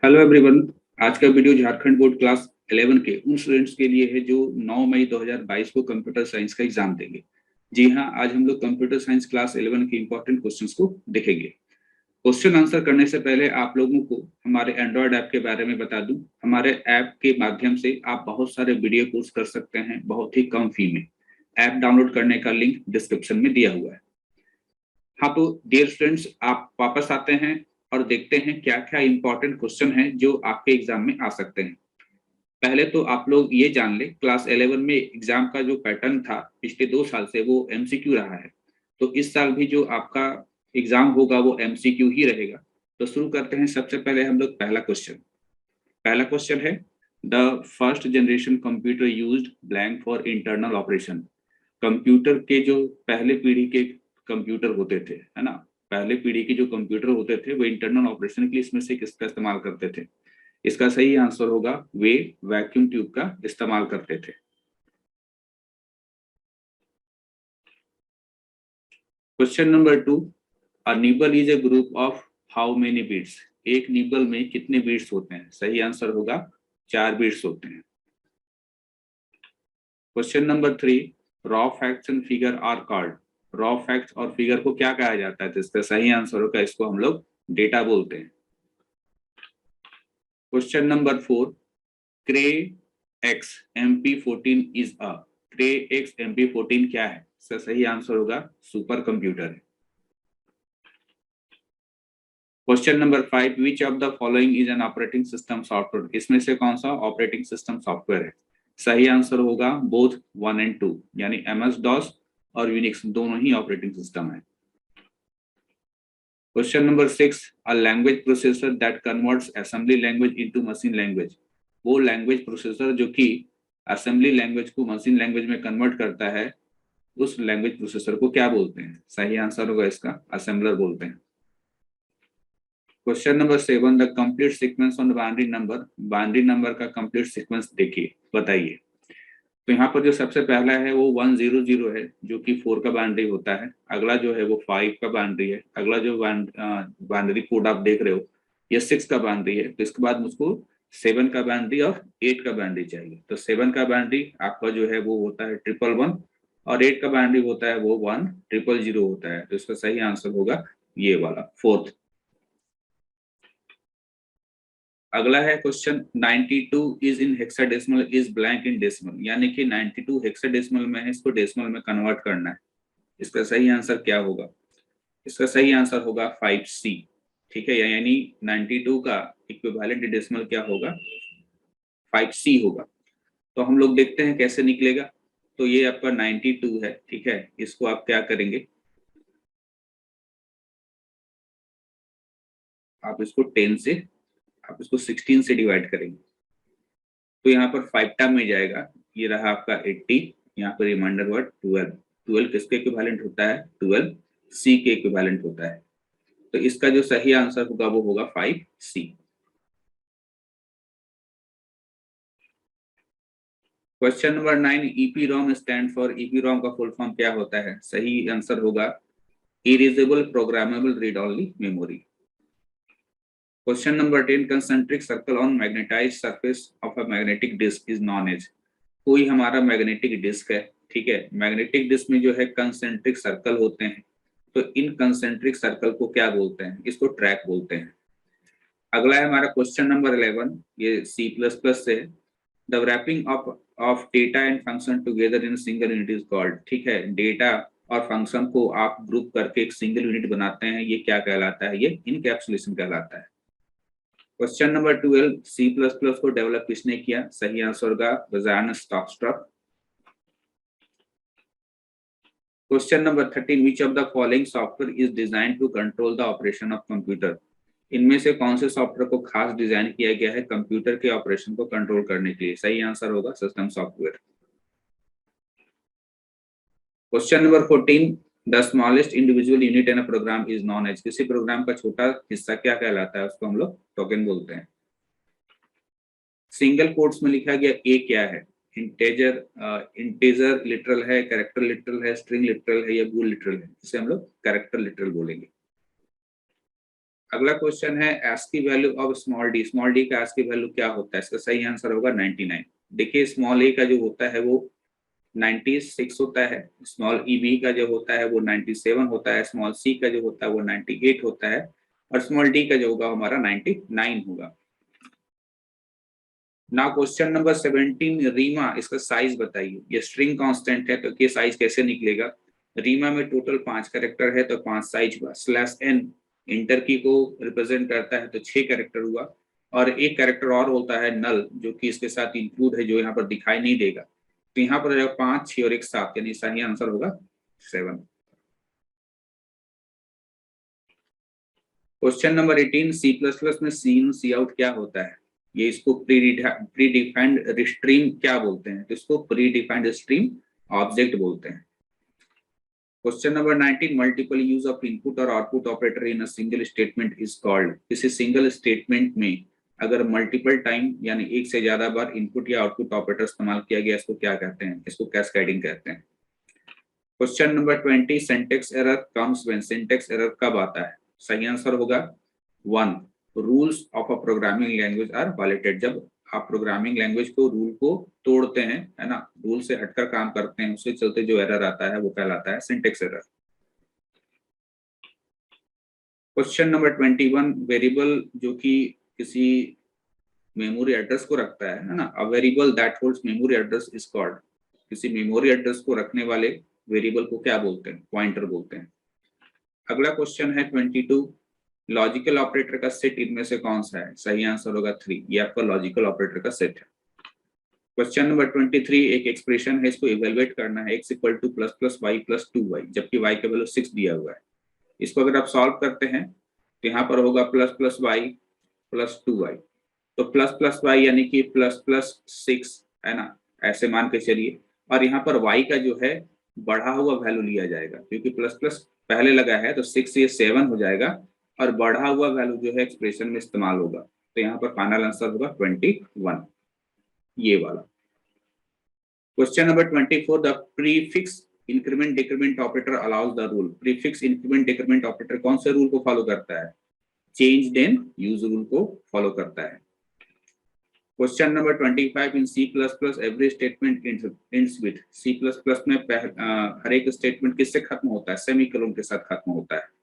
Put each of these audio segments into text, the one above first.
Hello everyone. आज का video Jharkhand board class 11 के उन स्टूडेंट्स के लिए है जो 9 मई 2022 को कंप्यूटर साइंस का एग्जाम देंगे। जी हाँ, आज हम लोग कंप्यूटर साइंस क्लास 11 के इंपॉर्टेंट क्वेश्चंस को देखेंगे। क्वेश्चन आंसर करने से पहले आप लोगों को हमारे एंड्रॉयड ऐप के बारे में बता दूं। हमारे ऐप के माध्यम से आप बहुत सारे वीडियो कोर्स कर सकते हैं बहुत ही कम फी में। ऐप डाउनलोड करने का लिंक डिस्क्रिप्शन में दिया हुआ है। हाँ, तो डियर स्टूडेंट्स, आप वापस आते हैं और देखते हैं क्या क्या इंपॉर्टेंट क्वेश्चन है जो आपके एग्जाम में आ सकते हैं। पहले तो आप लोग ये जान लें, क्लास 11 में एग्जाम का जो पैटर्न था पिछले 2 साल से वो एमसीक्यू रहा है। तो इस साल भी जो आपका एग्जाम होगा वो एमसीक्यू ही रहेगा। तो शुरू करते हैं। सबसे पहले हम लोग पहला क्वेश्चन है, the first generation computer used blank for internal operation. Computer के जो पहले पीढ़ी के कंप्यूटर होते थे, है ना, पहले पीढ़ी के जो कंप्यूटर होते थे वो इंटरनल ऑपरेशन के लिए इसमें से किसका इस्तेमाल करते थे? इसका सही आंसर होगा वे वैक्यूम ट्यूब का इस्तेमाल करते थे। Question number 2, a nibble is a group of how many bits. एक निबल में कितने बीट्स होते हैं? सही आंसर होगा 4 बीट्स होते हैं। Question number 3, raw facts and figure are called. Raw facts और फिगर को क्या कहा जाता है? तो इसका सही आंसर होगा, इसको हम लोग डेटा बोलते हैं। Question number 4, cray x MP14 is a. Cray x MP14 क्या है? इसका सही आंसर होगा सुपर कंप्यूटर है। Question number 5, which of the following is an operating system software. इसमें से कौन सा ऑपरेटिंग सिस्टम सॉफ्टवेयर है? सही आंसर होगा बोथ 1 एंड 2, यानी MS DOS और यूनिक्स दोनों ही ऑपरेटिंग सिस्टम है। Question number 6, a language processor that converts assembly language into machine language. वो लैंग्वेज प्रोसेसर जो कि असेंबली लैंग्वेज को मशीन लैंग्वेज में कन्वर्ट करता है, उस लैंग्वेज प्रोसेसर को क्या बोलते हैं? सही आंसर होगा इसका असेंबलर बोलते हैं। Question number 7, the complete sequence on binary number. Binary number का कंप्लीट सीक्वेंस देखिए, बताइए। तो यहाँ पर जो सबसे पहला है वो 100 है, जो कि 4 का बाइनरी होता है। अगला जो है वो 5 का बाइनरी है। अगला जो बाइनरी कोड आप देख रहे हो ये 6 का बाइनरी है। तो इसके बाद मुझको 7 का बाइनरी और 8 का बाइनरी चाहिए। तो 7 का बाइनरी आपका जो है वो होता है 111 और 8 का बाइनरी होता है वो 1000 होता है। तो इसका सही आंसर होगा ये वाला फोर्थ। अगला है question, 92 is in hexadecimal is blank in decimal. यानी कि 92 हेक्साडेसिमल में है, इसको डेसिमल में कन्वर्ट करना है। इसका सही आंसर क्या होगा? इसका सही आंसर होगा 5C। ठीक है, यानी 92 का इक्विवेलेंट डेसिमल क्या होगा? 5C होगा। तो हम लोग देखते हैं कैसे निकलेगा। तो ये आपका 92 है, ठीक है। इसको आप क्या करेंगे, आप इसको 10 से, आप इसको 16 से डिवाइड करेंगे। तो यहाँ पर 5 टर्म में जाएगा। ये रहा आपका 80, यहाँ पर रिमाइंडर वर्ड 12। 12 किसके इक्विवेलेंट होता है? 12C के इक्विवेलेंट होता है। तो इसका जो सही आंसर होगा वो होगा 5C। Question number 9, EPROM stand for. EPROM का फुल फॉर्म क्या होता है? सही आंसर होगा erasable programmable read only memory. Question number 10, concentric circle on magnetized surface of a magnetic disk is known as. कोई हमारा मैग्नेटिक डिस्क है, ठीक है। मैग्नेटिक डिस्क में जो है कंसेंट्रिक सर्कल होते हैं। तो इन कंसेंट्रिक सर्कल को क्या बोलते हैं? इसको ट्रैक बोलते हैं। अगला है हमारा क्वेश्चन नंबर 11, ये C++ से। The wrapping of data and function together in single unit is called. ठीक है, डेटा और फंक्शन को आप ग्रुप करके एक सिंगल यूनिट बनाते हैं, ये क्या कहलाता है? ये इनकैप्सुलेशन कहलाता है। क्वेश्चन नंबर 12, C++ को डेवलप किसने किया? सही आंसर होगा Bjarne Stroustrup. Question number 13, which of the following software is design to control the operation of computer. इनमें से कौन से सॉफ्टवेयर को खास डिजाइन किया गया है कंप्यूटर के ऑपरेशन को कंट्रोल करने के लिए? सही आंसर होगा system software. Question number 14, the smallest individual unit in a program is known as. किसी प्रोग्राम का छोटा हिस्सा क्या कहलाता है? उसको हम लोग टोकन बोलते हैं। सिंगल कोट्स में लिखा गया ए क्या है? इंटेजर, इंटेजर लिटरल है, कैरेक्टर लिटरल है, स्ट्रिंग लिटरल है या बूल लिटरल है? इसे हम लोग कैरेक्टर लिटरल बोलेंगे। अगला क्वेश्चन है ASCII value of small D का ASCII वैल्यू क्या होता है? इसका सही आंसर होगा 99। देखिए स्मॉल ए का जो होता है वो 96 होता है, स्मॉल ई बी का जो होता है वो 97 होता है, स्मॉल सी का जो होता है वो 98 होता है, और स्मॉल डी का जो होगा हमारा 99 होगा। नाउ क्वेश्चन नंबर 17, रीमा, इसका साइज बताइए। ये स्ट्रिंग कांस्टेंट है तो ये साइज कैसे निकलेगा? रीमा में टोटल 5 कैरेक्टर है तो 5 साइज हुआ, स्लैश एन इंटर की को रिप्रेजेंट करता है तो 6 कैरेक्टर हुआ, और एक कैरेक्टर और होता है नल जो कि इसके साथ इंक्लूड है, जो यहाँ पर दिखाई नहीं देगा। तो यहाँ पर 5, 6 और 1 7, यानी सही आंसर होगा 7। Question number 18, C plus plus में सी इन सी आउट क्या होता है? ये इसको प्री डिफाइंड स्ट्रीम क्या बोलते हैं? तो इसको प्री डिफाइंड स्ट्रीम ऑब्जेक्ट बोलते हैं। Question number 19, multiple use of input और output operator in a single statement is called. किसी सिंगल स्टेटमेंट में अगर मल्टीपल टाइम यानी एक से ज्यादा बार इनपुट या आउटपुट ऑपरेटर इस्तेमाल किया गया, इसको क्या कहते हैं? इसको कैस्केडिंग कहते हैं। Question number 20, syntax error comes when. Syntax error कब आता है? सही आंसर होगा 1, rules of a programming language are violated. जब आप प्रोग्रामिंग लैंग्वेज को रूल को तोड़ते हैं, है ना, रूल से हटकर काम करते हैं, उसके चलते जो एरर आता है वो कहलाता है syntax error. Question number 21, variable जो कि किसी मेमोरी एड्रेस को रखता है ना, a variable that holds memory address is called. किसी मेमोरी एड्रेस को रखने वाले वेरिएबल को क्या बोलते हैं? पॉइंटर बोलते हैं। अगला क्वेश्चन है 22, लॉजिकल ऑपरेटर का सेट इनमें से कौन सा है? सही आंसर होगा 3, ये आपका लॉजिकल ऑपरेटर का सेट है। क्वेश्चन नंबर 23, एक एक्सप्रेशन है, इसको इवेलुएट करना है, x equal to plus plus y plus 2y, जबकि y का वैल्यू 6 दिया हुआ है। इसको अगर आप सॉल्व करते हैं तो यहाँ पर होगा plus plus y plus 2y, तो प्लस प्लस वाई यानी कि प्लस प्लस 6, है ना, ऐसे मान के चलिए। और यहाँ पर y का जो है बढ़ा हुआ वैल्यू लिया जाएगा, क्योंकि प्लस प्लस पहले लगा है तो 6 ये 7 हो जाएगा, और बढ़ा हुआ वैल्यू जो है एक्सप्रेशन में इस्तेमाल होगा। तो यहाँ पर फाइनल आंसर होगा 21, ये वाला। Question number 24, the prefix increment decrement operator allows the rule. Prefix increment decrement operator कौन से रूल को फॉलो करता है? चेंज देन यूज रूल को फॉलो करता है। Question number 25, in C plus plus every statement ends with. C plus plus में हर एक स्टेटमेंट किससे खत्म होता है? सेमीकोलन के साथ खत्म होता है।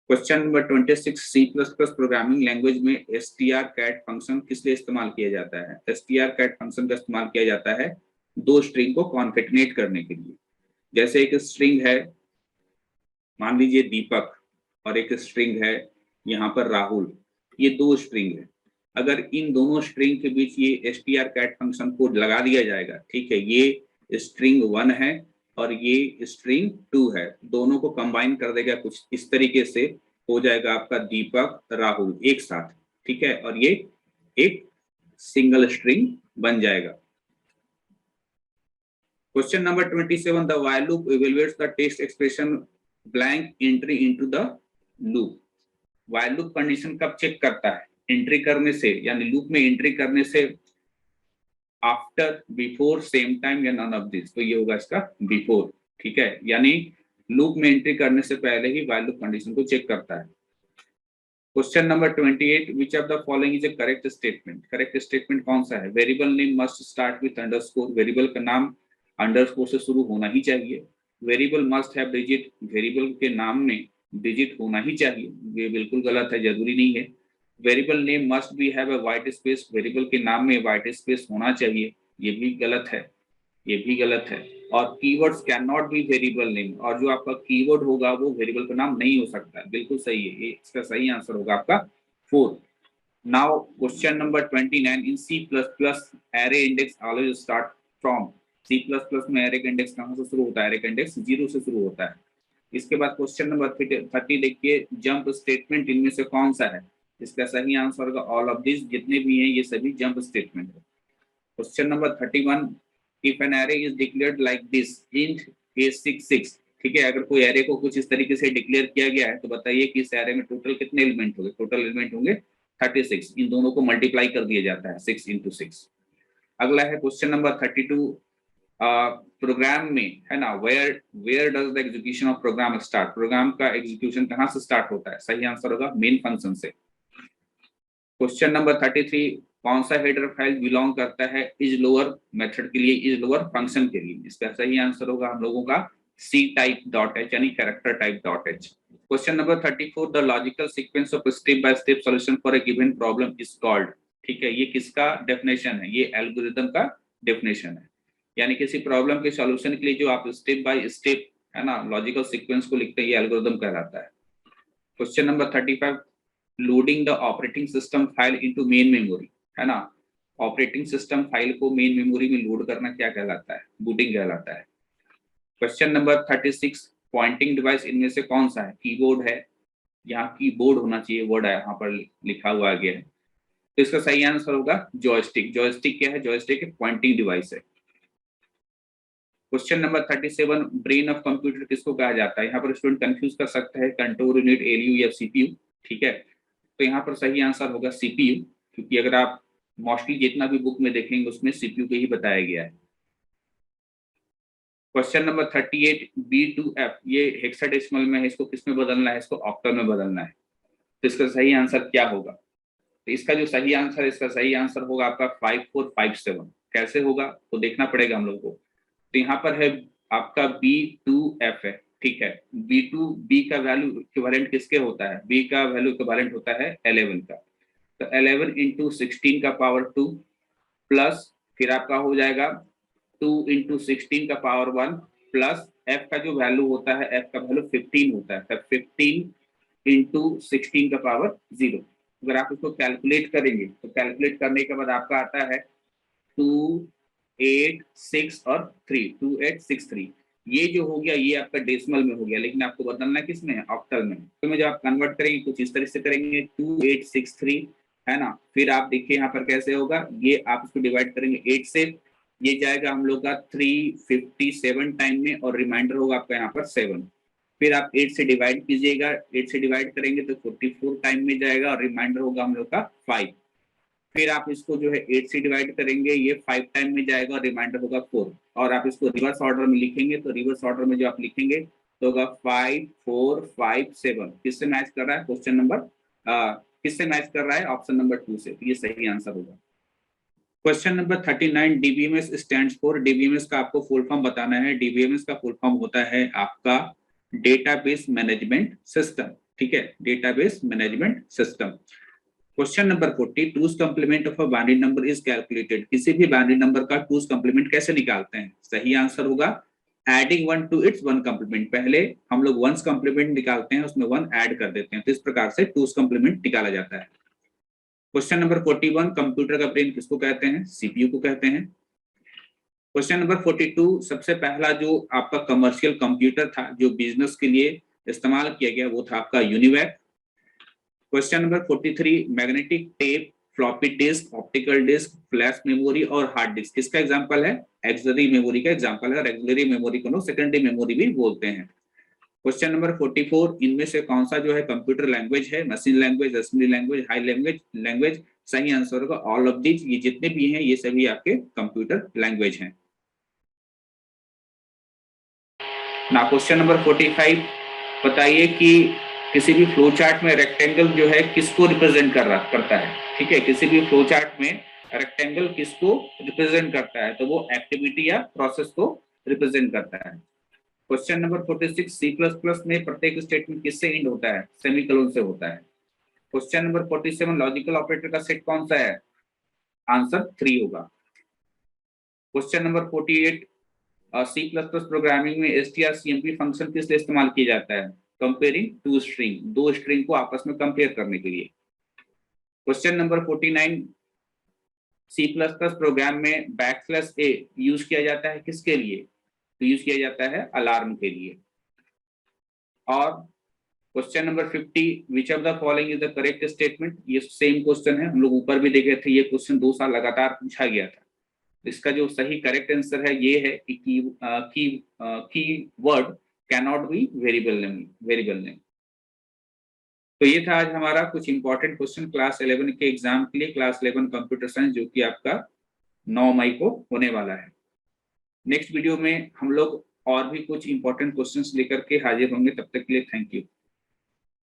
Question number 26, C plus plus programming language में strcat फंक्शन किस लिए इस्तेमाल किया जाता है? strcat फंक्शन का इस्तेमाल किया जाता है दो स्ट्रिंग को कॉन्केटिनेट करने के लिए। जैसे एक स्ट्रिंग है, मान लीजिए दीपक, और एक स्ट्रिंग है यहाँ पर राहुल, ये दो स्ट्रिंग है। अगर इन दोनों स्ट्रिंग के बीच ये strcat फंक्शन को लगा दिया जाएगा, ठीक है, ये स्ट्रिंग 1 है और ये स्ट्रिंग 2 है, दोनों को कंबाइन कर देगा कुछ इस तरीके से, हो जाएगा आपका दीपक राहुल एक साथ, ठीक है, और ये एक सिंगल स्ट्रिंग बन जाएगा। Question number 27, the while loop evaluates the text expression blank entry into the loop. While loop condition कब चेक करता है? एंट्री करने से, यानी लूप में एंट्री करने से, आफ्टर, बिफोर, सेम टाइम या नन ऑफ दिस। तो ये होगा इसका बिफोर, ठीक है, यानी लूप में एंट्री करने से पहले ही व्हाइल लूप कंडीशन को चेक करता है। Question number 28, which of the following is a correct statement. Correct statement कौन सा है? Variable name must start with underscore. Variable का नाम अंडरस्कोर से शुरू होना ही चाहिए। Variable must have digit. Variable के नाम में डिजिट होना ही चाहिए, ये बिल्कुल गलत है, जरूरी नहीं है। Variable name must be have a white space. Variable के नाम में व्हाइट स्पेस होना चाहिए, ये भी गलत है, ये भी गलत है। और keywords can not be variable name, और जो आपका कीवर्ड होगा वो वेरिएबल का नाम नहीं हो सकता है, बिल्कुल सही है, ये इसका सही आंसर होगा आपका 4। Now question number 29, in C plus plus array index always start from. C plus plus में एरे का इंडेक्स कहाँ से शुरू होता है? एरे का इंडेक्स 0 से शुरू होता है। इसके बाद क्वेश्चन नंबर 30 देखिए, जंप स्टेटमेंट इनमें से कौन सा है? इसका सही आंसर होगा ऑल ऑफ दिस, जितने भी हैं ये सभी जंप स्टेटमेंट है। Question number 31, if an array is declared like this int a66, ठीक है, अगर कोई एरे को कुछ इस तरीके से डिक्लेयर किया गया है तो बताइए कि इस एरे में टोटल कितने एलिमेंट होंगे? टोटल एलिमेंट होंगे 36। इन दोनों को मल्टीप्लाई कर दिया जाता है 6 × 6। अगला है क्वेश्चन नंबर 32, प्रोग्राम में, है ना, where does the execution of program start, program का एग्जीक्यूशन कहाँ से स्टार्ट होता है? सही आंसर होगा मेन फंक्शन से। क्वेश्चन नंबर 33, कौन सा हेडर फाइल बिलोंग करता है इज लोअर मेथड के लिए, इज लोअर फंक्शन के लिए? इसका सही आंसर होगा हम लोगों का सी टाइप डॉट एच, यानी character type dot H. Question number 34, the logical sequence of step by step solution for a given problem is called. ठीक है, ये किसका डेफिनेशन है? ये एल्गोरिथम का डेफिनेशन है, यानी किसी प्रॉब्लम के सॉल्यूशन के लिए जो आप स्टेप बाय स्टेप, है ना, लॉजिकल सीक्वेंस को लिखते हैं, ये एल्गोरिथम कहलाता है। Question number 35, loading the operating system file into main memory, है ना, ऑपरेटिंग सिस्टम फाइल को मेन मेमोरी में लोड करना क्या कहलाता है? बूटिंग कहलाता है। क्वेश्चन नंबर 36, पॉइंटिंग डिवाइस इनमें से कौन सा है? कीबोर्ड है, यहाँ कीबोर्ड होना चाहिए, वर्ड है यहाँ पर लिखा हुआ गया है, तो इसका सही आंसर होगा जॉयस्टिक। जॉयस्टिक क्या है? जॉयस्टिक एक पॉइंटिंग डिवाइस है। Question number 37, brain of computer किसको कहा जाता है? यहाँ पर स्टूडेंट कंफ्यूज कर सकता है कंट्रोल यूनिट, एलयू या सीपीयू। ठीक है, तो यहाँ पर सही आंसर होगा सीपीयू, क्योंकि अगर आप मोस्टली जितना भी बुक में देखेंगे उसमें सीपीयू को ही बताया गया है। क्वेश्चन नंबर 38, B2F, ये हेक्साडेसिमल में है, इसको किस में बदलना है? इसको ऑक्टल में बदलना है, तो इसका सही आंसर क्या होगा? तो इसका जो सही आंसर है, इसका सही आंसर होगा आपका 5457। कैसे होगा तो देखना पड़ेगा हम लोग को। तो यहाँ पर है आपका B2F है, ठीक है। B का वैल्यू इक्विवेलेंट किसके होता है? B का वैल्यू इक्विवेलेंट होता है 11 का, तो 11 इंटू 16 का पावर 2 प्लस फिर आपका हो जाएगा 2 इंटू 16 का पावर 1 प्लस F का जो वैल्यू होता है, F का वैल्यू 15 होता है, तो 15 इंटू 16 का पावर 0। अगर आप इसको कैलकुलेट करेंगे तो कैलकुलेट करने के बाद आपका आता है 2 8 6 और 3, 2863। ये जो हो गया ये आपका डेसिमल में हो गया, लेकिन आपको बदलना किस में है? ऑक्टल में। तो में जब आप कन्वर्ट करेंगे कुछ इस तरह से करेंगे 2863, है ना, फिर आप देखिए यहाँ पर कैसे होगा, ये आप इसको डिवाइड करेंगे 8 से, ये जाएगा हम लोग का 357 टाइम में और रिमाइंडर होगा आपका यहाँ पर 7। फिर आप 8 से डिवाइड कीजिएगा, 8 से डिवाइड करेंगे तो 44 टाइम में जाएगा और रिमाइंडर होगा हम लोग का 5। फिर आप इसको जो है 8 से डिवाइड करेंगे, ये 5 टाइम में जाएगा और रिमाइंडर होगा 4। और आप इसको रिवर्स ऑर्डर में लिखेंगे तो रिवर्स ऑर्डर में जो आप लिखेंगे तो होगा 5 4 5 7। किससे मैच कर रहा है? क्वेश्चन नंबर किससे मैच कर रहा है? ऑप्शन नंबर 2 से, तो ये सही आंसर होगा। Question number 39, DBMS stands for, DBMS का आपको फुल फॉर्म बताना है। डीबीएमएस का फुल फॉर्म होता है आपका डेटाबेस मैनेजमेंट सिस्टम, ठीक है, database management system. Question number 40, twos complement of a binary number is calculated, किसी भी बाइनरी नंबर का टूज कंप्लीमेंट कैसे निकालते हैं? सही आंसर होगा एडिंग 1 टू इट्स 1 कंप्लीमेंट। पहले हम लोग 1 कंप्लीमेंट निकालते हैं, उसमें 1 ऐड कर देते हैं, तो इस प्रकार से टूज कंप्लीमेंट निकाला जाता है। क्वेश्चन नंबर 41, कंप्यूटर का ब्रेन किसको कहते हैं? सीपीयू को कहते हैं। क्वेश्चन नंबर 42, सबसे पहला जो आपका कमर्शियल कंप्यूटर था जो बिजनेस के लिए इस्तेमाल किया गया वो था आपका UNIVAC. Question number 43, magnetic tape, floppy disk, optical disk, flash memory और हार्ड डिस्क किसका एग्जांपल है? एक्सिलरी मेमोरी का एग्जांपल है, और एक्सिलरी मेमोरी को लोग सेकेंडरी मेमोरी भी बोलते हैं। क्वेश्चन नंबर 44, इनमें से कौन सा जो है कंप्यूटर लैंग्वेज है? Machine language, assembly language, high language. सही आंसर होगा ऑल ऑफ दीज, ये जितने भी हैं ये सभी आपके कंप्यूटर लैंग्वेज हैं। ना क्वेश्चन नंबर 45, बताइए कि किसी भी फ्लो चार्ट में रेक्टेंगल जो है किसको रिप्रेजेंट करता है? ठीक है, किसी भी फ्लो चार्ट में रेक्टेंगल किसको रिप्रेजेंट करता है? तो वो एक्टिविटी या प्रोसेस को रिप्रेजेंट करता है। क्वेश्चन नंबर 46, C++ में प्रत्येक स्टेटमेंट किससे एंड होता है? सेमीकोलन से होता है। क्वेश्चन नंबर 47, लॉजिकल ऑपरेटर का सेट कौन सा है? आंसर 3 होगा। क्वेश्चन नंबर 48, C++ प्रोग्रामिंग में strcmp फंक्शन किस लिए इस्तेमाल किया जाता है? कंपेयरिंग टू स्ट्रिंग, दो स्ट्रिंग को आपस में कंपेयर करने के लिए। क्वेश्चन नंबर 49, C++ प्रोग्राम में \a यूज किया जाता है किसके लिए? तो यूज किया जाता है अलार्म के लिए। और question number 50, which of the following is the correct statement, ये सेम क्वेश्चन है, हम लोग ऊपर भी देखे थे, ये क्वेश्चन 2 साल लगातार पूछा गया था। इसका जो सही करेक्ट आंसर है ये है कि की word can not be variable name. तो ये था आज हमारा कुछ इंपॉर्टेंट क्वेश्चन क्लास 11 के एग्जाम के लिए, क्लास 11 कंप्यूटर साइंस, जो कि आपका 9 मई को होने वाला है। नेक्स्ट वीडियो में हम लोग और भी कुछ इंपॉर्टेंट क्वेश्चंस लेकर के हाजिर होंगे। तब तक के लिए थैंक यू।